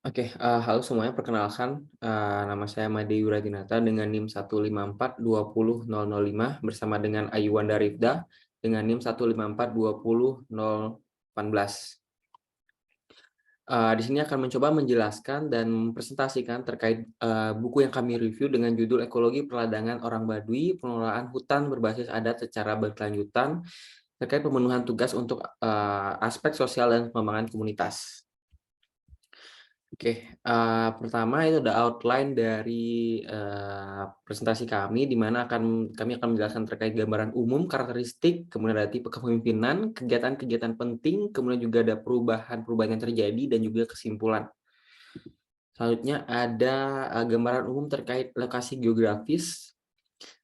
Oke, halo semuanya, perkenalkan, nama saya Made Yuradinata dengan NIM 154200005 bersama dengan Ayuwanda Rifda dengan NIM 154200018. Di sini akan mencoba menjelaskan dan mempresentasikan terkait, buku yang kami review dengan judul Ekologi Perladangan Orang Baduy, Pengelolaan Hutan Berbasis Adat Secara Berkelanjutan, terkait pemenuhan tugas untuk, aspek sosial dan pengembangan komunitas. Oke, pertama itu ada outline dari, presentasi kami, di mana kami akan menjelaskan terkait gambaran umum, karakteristik, kemudian ada tipe kepemimpinan, kegiatan-kegiatan penting, kemudian juga ada perubahan-perubahan yang terjadi, dan juga kesimpulan. Selanjutnya ada, gambaran umum terkait lokasi geografis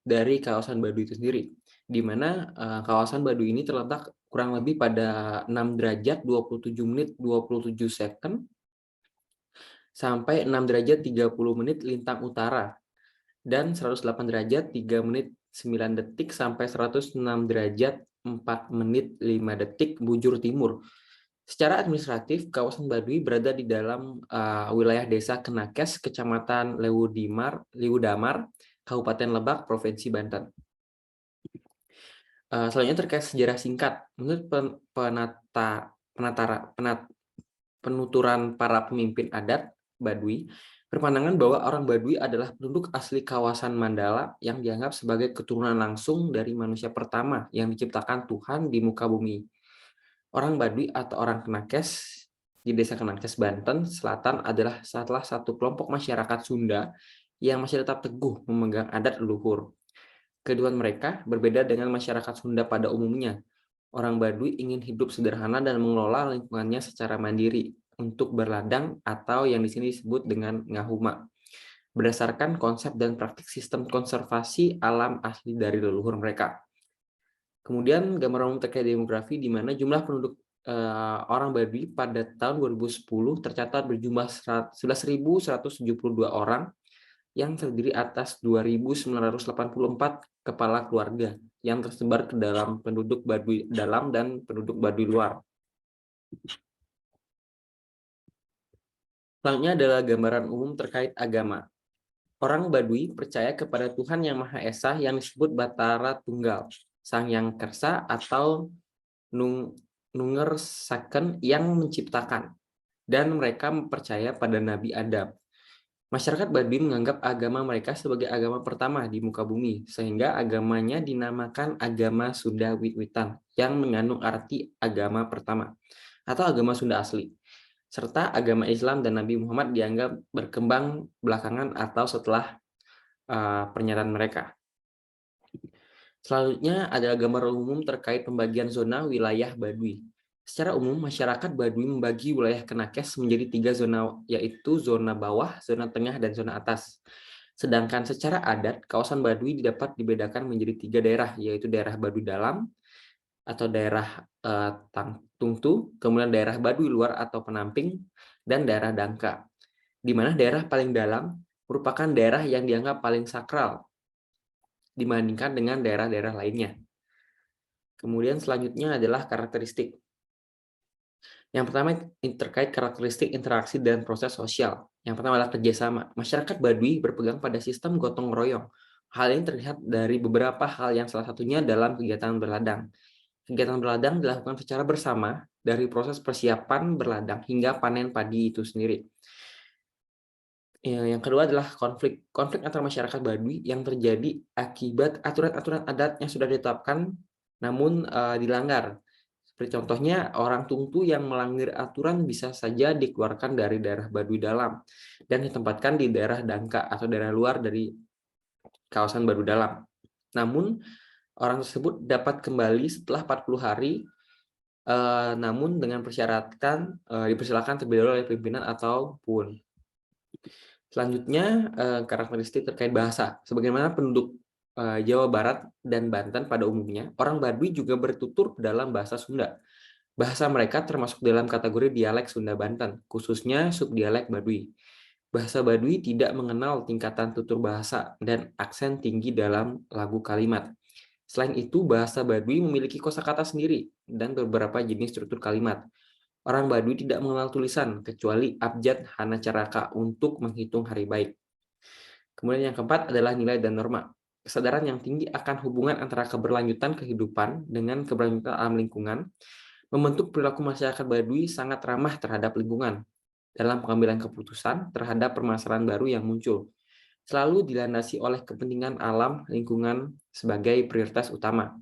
dari kawasan Baduy itu sendiri, di mana, kawasan Baduy ini terletak kurang lebih pada 6 derajat 27 menit 27 second sampai 6 derajat 30 menit lintang utara, dan 108 derajat 3 menit 9 detik sampai 106 derajat 4 menit 5 detik bujur timur. Secara administratif, kawasan Baduy berada di dalam wilayah Desa Kenakes, Kecamatan Liudamar, Kabupaten Lebak, Provinsi Banten. Selanjutnya terkait sejarah singkat, menurut penuturan para pemimpin adat Baduy, berpandangan bahwa orang Baduy adalah penduduk asli kawasan Mandala yang dianggap sebagai keturunan langsung dari manusia pertama yang diciptakan Tuhan di muka bumi. Orang Baduy atau orang Kenakes di Desa Kenakes, Banten Selatan adalah salah satu kelompok masyarakat Sunda yang masih tetap teguh memegang adat leluhur. Keduaan mereka berbeda dengan masyarakat Sunda pada umumnya. Orang Baduy ingin hidup sederhana dan mengelola lingkungannya secara mandiri untuk berladang atau yang di sini disebut dengan ngahuma, berdasarkan konsep dan praktik sistem konservasi alam asli dari leluhur mereka. Kemudian gambaran umum terkait demografi, di mana jumlah penduduk orang Baduy pada tahun 2010 tercatat berjumlah 11.172 orang yang terdiri atas 2.984 kepala keluarga yang tersebar ke dalam penduduk Baduy dalam dan penduduk Baduy luar. Selanjutnya adalah gambaran umum terkait agama. Orang Baduy percaya kepada Tuhan Yang Maha Esa yang disebut Batara Tunggal, Sang Yang Kersa atau Nunger Saken yang menciptakan, dan mereka percaya pada Nabi Adam. Masyarakat Baduy menganggap agama mereka sebagai agama pertama di muka bumi, sehingga agamanya dinamakan agama Sunda Wit-Witan, yang mengandung arti agama pertama, atau agama Sunda asli. Serta agama Islam dan Nabi Muhammad dianggap berkembang belakangan atau setelah pernyataan mereka. Selanjutnya adalah gambar umum terkait pembagian zona wilayah Baduy. Secara umum, masyarakat Baduy membagi wilayah Kenakes menjadi 3 zona, yaitu zona bawah, zona tengah, dan zona atas. Sedangkan secara adat, kawasan Baduy dapat dibedakan menjadi 3 daerah, yaitu daerah Baduy Dalam atau daerah Tungtu, kemudian daerah Baduy Luar atau Penamping, dan daerah Dangka. Di mana daerah paling dalam merupakan daerah yang dianggap paling sakral dibandingkan dengan daerah-daerah lainnya. Kemudian selanjutnya adalah karakteristik. Yang pertama terkait karakteristik interaksi dan proses sosial. Yang pertama adalah kerjasama. Masyarakat Baduy berpegang pada sistem gotong royong. Hal ini terlihat dari beberapa hal, yang salah satunya dalam kegiatan berladang. Kegiatan berladang dilakukan secara bersama dari proses persiapan berladang hingga panen padi itu sendiri. Yang kedua adalah konflik. Konflik antar masyarakat Baduy yang terjadi akibat aturan-aturan adat yang sudah ditetapkan namun dilanggar. Seperti contohnya, orang Tungtu yang melanggar aturan bisa saja dikeluarkan dari daerah Baduy Dalam dan ditempatkan di daerah Dangka atau daerah luar dari kawasan Baduy Dalam. Namun, orang tersebut dapat kembali setelah 40 hari, namun dengan persyaratan dipersilakan terlebih dahulu oleh pimpinan ataupun. Selanjutnya, karakteristik terkait bahasa. Sebagaimana penduduk Jawa Barat dan Banten pada umumnya, orang Baduy juga bertutur dalam bahasa Sunda. Bahasa mereka termasuk dalam kategori dialek Sunda Banten, khususnya subdialek Baduy. Bahasa Baduy tidak mengenal tingkatan tutur bahasa dan aksen tinggi dalam lagu kalimat. Selain itu, bahasa Baduy memiliki kosakata sendiri dan beberapa jenis struktur kalimat. Orang Baduy tidak mengenal tulisan, kecuali abjad Hana Caraka untuk menghitung hari baik. Kemudian yang keempat adalah nilai dan norma. Kesadaran yang tinggi akan hubungan antara keberlanjutan kehidupan dengan keberlanjutan alam lingkungan membentuk perilaku masyarakat Baduy sangat ramah terhadap lingkungan dalam pengambilan keputusan terhadap permasalahan baru yang muncul, selalu dilandasi oleh kepentingan alam lingkungan sebagai prioritas utama.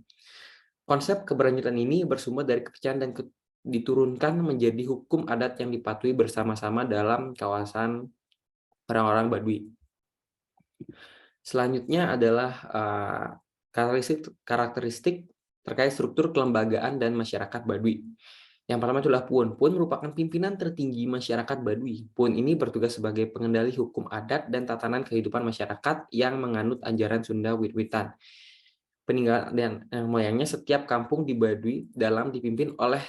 Konsep keberlanjutan ini bersumber dari kepercayaan dan diturunkan menjadi hukum adat yang dipatuhi bersama-sama dalam kawasan orang-orang Baduy. Selanjutnya adalah karakteristik terkait struktur kelembagaan dan masyarakat Baduy. Yang pertama adalah Puun. Puun merupakan pimpinan tertinggi masyarakat Baduy. Puun ini bertugas sebagai pengendali hukum adat dan tatanan kehidupan masyarakat yang menganut ajaran Sunda Wit-Witan. Peninggalan dan moyangnya setiap kampung di Baduy dalam dipimpin oleh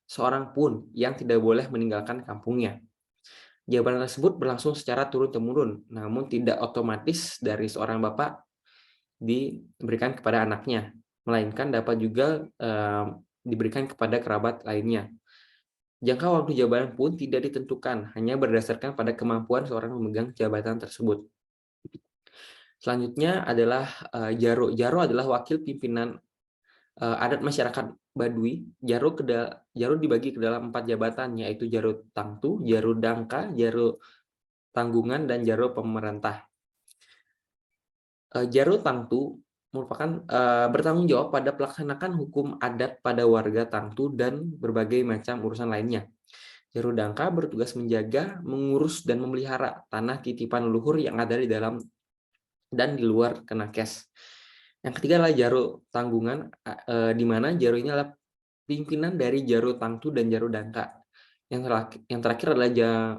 seorang Puun yang tidak boleh meninggalkan kampungnya. Jabatan tersebut berlangsung secara turun-temurun, namun tidak otomatis dari seorang bapak diberikan kepada anaknya, melainkan dapat juga diberikan kepada kerabat lainnya. Jangka waktu jabatan pun tidak ditentukan, hanya berdasarkan pada kemampuan seorang memegang jabatan tersebut. Selanjutnya adalah Jaro. Jaro adalah wakil pimpinan adat masyarakat Baduy. Jaro dibagi ke dalam 4 jabatan, yaitu Jaro Tangtu, Jaro Dangka, Jaro Tanggungan, dan Jaro Pemerintah. Jaro Tangtu merupakan bertanggung jawab pada pelaksanakan hukum adat pada warga Tangtu dan berbagai macam urusan lainnya. Jaro Dangka bertugas menjaga, mengurus, dan memelihara tanah titipan leluhur yang ada di dalam dan di luar Kenakes. Yang ketiga adalah Jaro Tanggungan, di mana Jaro ini adalah pimpinan dari Jaro Tangtu dan Jaro Dangka. Yang terakhir adalah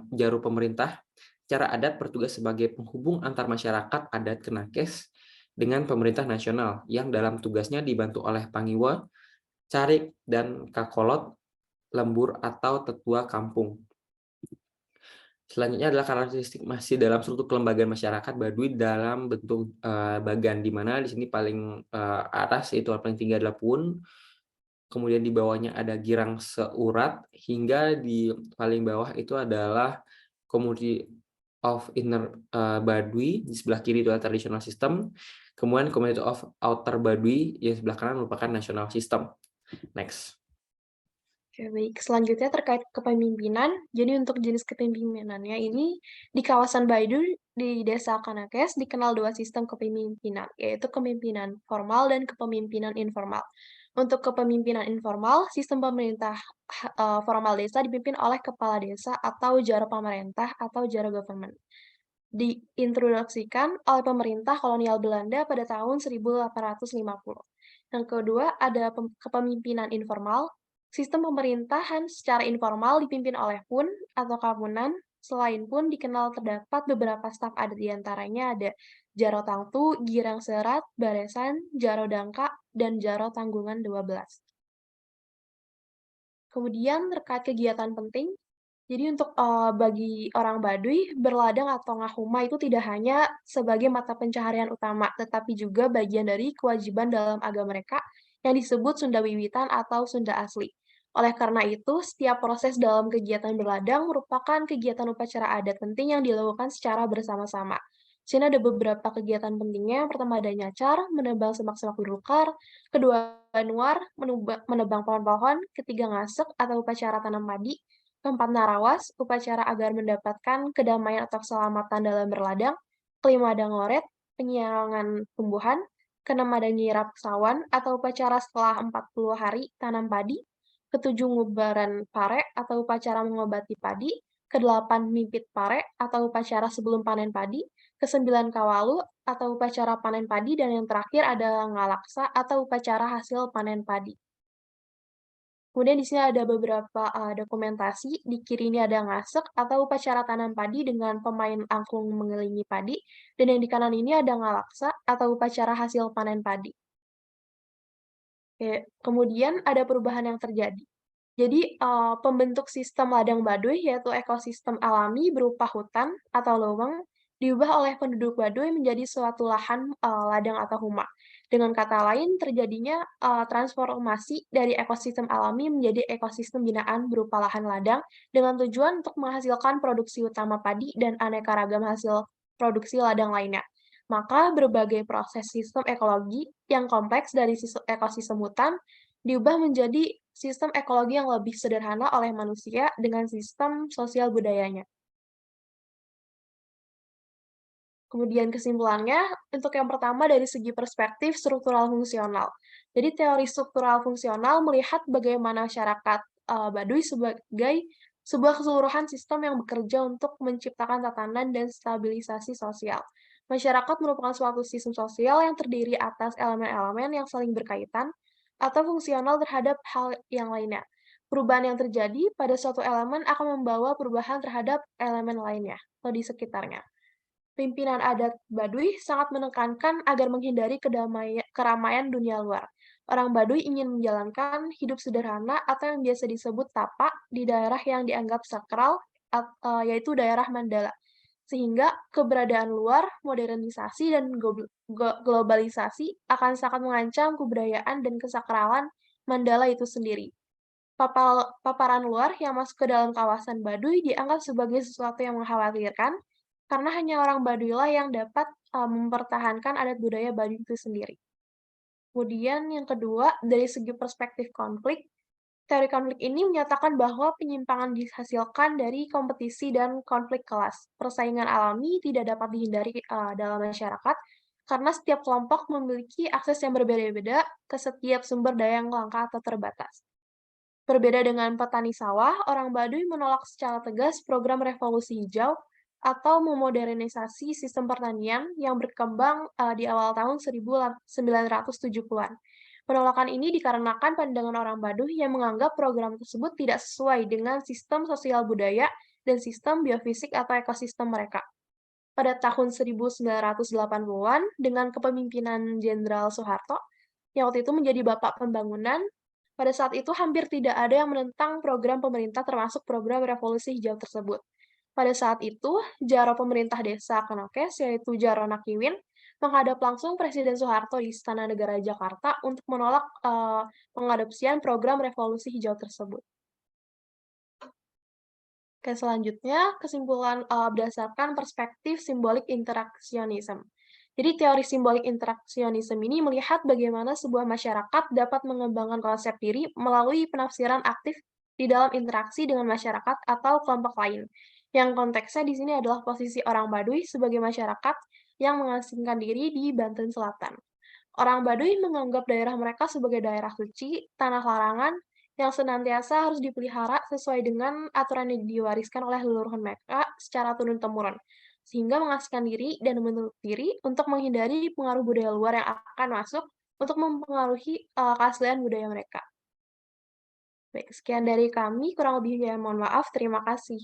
Jaro Pemerintah. Secara adat bertugas sebagai penghubung antar masyarakat adat Kenakes dengan pemerintah nasional yang dalam tugasnya dibantu oleh Pangiwa, Carik, dan Kakolot, lembur atau tetua kampung. Selanjutnya adalah karakteristik masih dalam struktur kelembagaan masyarakat Baduy dalam bentuk bagan, di mana di sini paling atas yaitu paling tinggi adalah Puun, kemudian di bawahnya ada Girang Seurat, hingga di paling bawah itu adalah Community of Inner Baduy, di sebelah kiri itu adalah Traditional System, kemudian Community of Outer Baduy yang sebelah kanan merupakan National System. Next. Oke, baik. Selanjutnya terkait kepemimpinan. Jadi untuk jenis kepemimpinannya ini di kawasan Baduy di Desa Kenakes dikenal 2 sistem kepemimpinan, yaitu kepemimpinan formal dan kepemimpinan informal. Untuk kepemimpinan informal, sistem pemerintah formal desa dipimpin oleh kepala desa atau jaro pemerintah atau jaro government. Diintroduksikan oleh pemerintah kolonial Belanda pada tahun 1850. Yang kedua ada kepemimpinan informal. Sistem pemerintahan secara informal dipimpin oleh Pun atau Kapunan. Selain Pun dikenal terdapat beberapa staf adat, diantaranya ada Jaro Tangtu, Girang Serat, Baresan, Jaro Dangka, dan Jaro Tanggungan 12. Kemudian terkait kegiatan penting, jadi untuk bagi orang Baduy, berladang atau ngahuma itu tidak hanya sebagai mata pencaharian utama, tetapi juga bagian dari kewajiban dalam agama mereka yang disebut Sunda Wiwitan atau Sunda Asli. Oleh karena itu, setiap proses dalam kegiatan berladang merupakan kegiatan upacara adat penting yang dilakukan secara bersama-sama. Di sini ada beberapa kegiatan pentingnya. Yang pertama ada nyacar, menebang semak-semak belukar, kedua nuar, menebang pohon-pohon, ketiga ngasek atau upacara tanam padi, keempat narawas, upacara agar mendapatkan kedamaian atau keselamatan dalam berladang, kelima ada ngoret, penyiangan tumbuhan, keenam ada nyirap sawan atau upacara setelah 40 hari tanam padi, ketujuh ngubaran pare atau upacara mengobati padi, kedelapan mimpit pare atau upacara sebelum panen padi, kesembilan kawalu atau upacara panen padi, dan yang terakhir ada ngalaksa atau upacara hasil panen padi. Kemudian di sini ada beberapa dokumentasi, di kiri ini ada ngasek atau upacara tanam padi dengan pemain angklung mengelilingi padi, dan yang di kanan ini ada ngalaksa atau upacara hasil panen padi. Oke, kemudian ada perubahan yang terjadi. Jadi, pembentuk sistem ladang Baduy, yaitu ekosistem alami berupa hutan atau loweng, diubah oleh penduduk Baduy menjadi suatu lahan ladang atau huma. Dengan kata lain, terjadinya transformasi dari ekosistem alami menjadi ekosistem binaan berupa lahan ladang dengan tujuan untuk menghasilkan produksi utama padi dan aneka ragam hasil produksi ladang lainnya. Maka berbagai proses sistem ekologi yang kompleks dari ekosistem hutan diubah menjadi sistem ekologi yang lebih sederhana oleh manusia dengan sistem sosial budayanya. Kemudian kesimpulannya, untuk yang pertama dari segi perspektif struktural fungsional. Jadi teori struktural fungsional melihat bagaimana masyarakat Baduy sebagai sebuah keseluruhan sistem yang bekerja untuk menciptakan tatanan dan stabilisasi sosial. Masyarakat merupakan suatu sistem sosial yang terdiri atas elemen-elemen yang saling berkaitan atau fungsional terhadap hal yang lainnya. Perubahan yang terjadi pada suatu elemen akan membawa perubahan terhadap elemen lainnya atau di sekitarnya. Pimpinan adat Baduy sangat menekankan agar menghindari keramaian dunia luar. Orang Baduy ingin menjalankan hidup sederhana atau yang biasa disebut tapa di daerah yang dianggap sakral, yaitu daerah Mandala. Sehingga keberadaan luar, modernisasi, dan globalisasi akan sangat mengancam kebudayaan dan kesakralan Mandala itu sendiri. Paparan luar yang masuk ke dalam kawasan Baduy dianggap sebagai sesuatu yang mengkhawatirkan, karena hanya orang Baduylah yang dapat mempertahankan adat budaya Baduy itu sendiri. Kemudian yang kedua, dari segi perspektif konflik, teori konflik ini menyatakan bahwa penyimpangan dihasilkan dari kompetisi dan konflik kelas. Persaingan alami tidak dapat dihindari dalam masyarakat, karena setiap kelompok memiliki akses yang berbeda-beda ke setiap sumber daya yang langka atau terbatas. Berbeda dengan petani sawah, orang Baduy menolak secara tegas program revolusi hijau atau memodernisasi sistem pertanian yang berkembang di awal tahun 1970-an. Penolakan ini dikarenakan pandangan orang Baduy yang menganggap program tersebut tidak sesuai dengan sistem sosial budaya dan sistem biofisik atau ekosistem mereka. Pada tahun 1980-an, dengan kepemimpinan Jenderal Soeharto, yang waktu itu menjadi Bapak Pembangunan, pada saat itu hampir tidak ada yang menentang program pemerintah termasuk program revolusi hijau tersebut. Pada saat itu, Jaro pemerintah desa Kenokes, yaitu Jaro Nakiwin, menghadap langsung Presiden Soeharto di Istana Negara Jakarta untuk menolak pengadopsian program revolusi hijau tersebut. Oke, selanjutnya kesimpulan berdasarkan perspektif simbolik interaksionisme. Jadi teori simbolik interaksionisme ini melihat bagaimana sebuah masyarakat dapat mengembangkan konsep diri melalui penafsiran aktif di dalam interaksi dengan masyarakat atau kelompok lain. Yang konteksnya di sini adalah posisi orang Baduy sebagai masyarakat yang mengasingkan diri di Banten Selatan. Orang Baduy menganggap daerah mereka sebagai daerah suci, tanah larangan, yang senantiasa harus dipelihara sesuai dengan aturan yang diwariskan oleh leluhur mereka secara turun-temurun, sehingga mengasingkan diri dan menutup diri untuk menghindari pengaruh budaya luar yang akan masuk untuk mempengaruhi keaslian budaya mereka. Baik, sekian dari kami, kurang lebihnya mohon maaf, terima kasih.